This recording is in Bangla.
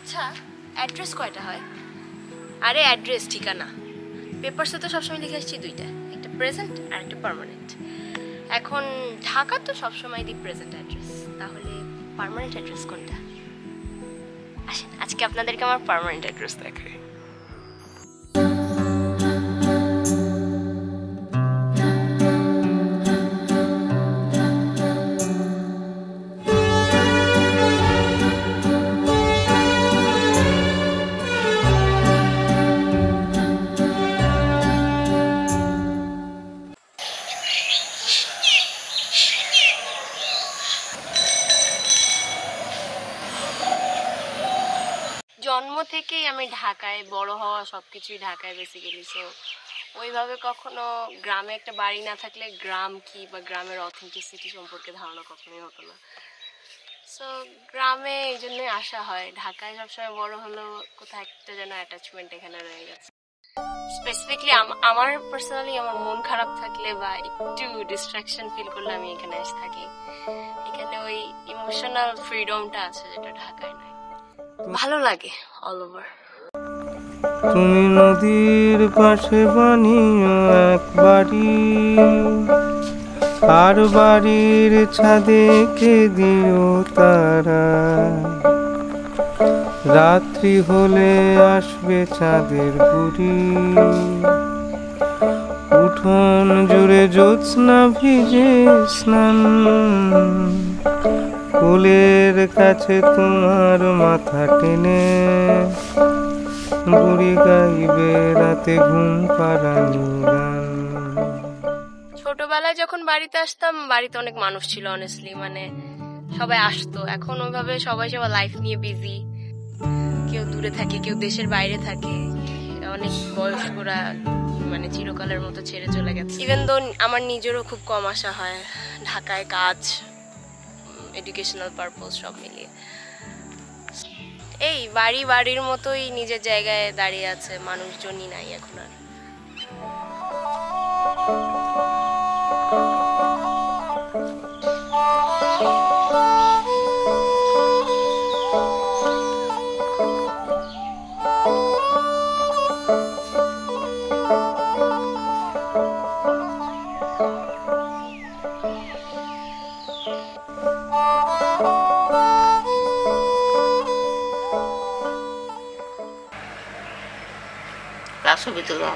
আচ্ছা অ্যাড্রেস কয়টা হয়? আরে অ্যাড্রেস ঠিকানা পেপারসে তো সবসময় লিখে আসছি দুইটা, একটা প্রেজেন্ট আর একটা পার্মানেন্ট। এখন ঢাকা তো সবসময় দিই প্রেজেন্ট অ্যাড্রেস, তাহলে পার্মানেন্ট অ্যাড্রেস কোনটা? আসেন আজকে আপনাদেরকে আমার পার্মানেন্ট অ্যাড্রেস দেখাই। জন্ম থেকেই আমি ঢাকায়, বড় হওয়া সবকিছুই ঢাকায় বেসিক্যালি। সো ওইভাবে কখনো গ্রামে একটা বাড়ি না থাকলে গ্রাম কি বা গ্রামের অথেন্টিসিটি সম্পর্কে ধারণা কখনোই হতো না। সো গ্রামে এই জন্যই আসা হয়। ঢাকায় সবসময় বড় হলেও কোথাও একটা যেন অ্যাটাচমেন্ট এখানে রয়ে গেছে। স্পেসিফিকলি আমার পার্সোনালি আমার মন খারাপ থাকলে বা একটু ডিস্ট্রাকশন ফিল করলে আমি এখানে এসে থাকি। এখানে ওই ইমোশনাল ফ্রিডমটা আছে যেটা ঢাকায় নাই। ভালো লাগে অল ওভার। তুমি নদীর পাশে বানিও এক বাড়ি, আর বাড়ির ছাদে কে দিও তারা, রাত্রি হলে আসবে চাঁদের বুড়ি, উঠোন জুড়ে জ্যোৎস্না ভিজে স্নান, ফুলের কাছে তোমার মাথা টেনে বুড়ি গাইবে রাতে ঘুম পাড়ানি গান। ছোটবেলায় যখন বাড়িতে আসতাম, বাড়িতে অনেক মানুষ ছিল অনেস্টলি, মানে সবাই আসতো। এখন ওইভাবে সবাই সবার লাইফ নিয়ে বিজি, কেউ দূরে থাকে, কেউ দেশের বাইরে থাকে, অনেক বয়স্করা মানে চিরকালের মতো ছেড়ে চলে গেছে। ইভেন দো আমার নিজেরও খুব কম আসা হয় ঢাকায়, কাজ, এডুকেশনাল পারপোজ সব মিলিয়ে। এই বাড়ির মতোই নিজের জায়গায় দাঁড়িয়ে আছে, মানুষজনই নাই এখন আর। ছবি তুলো।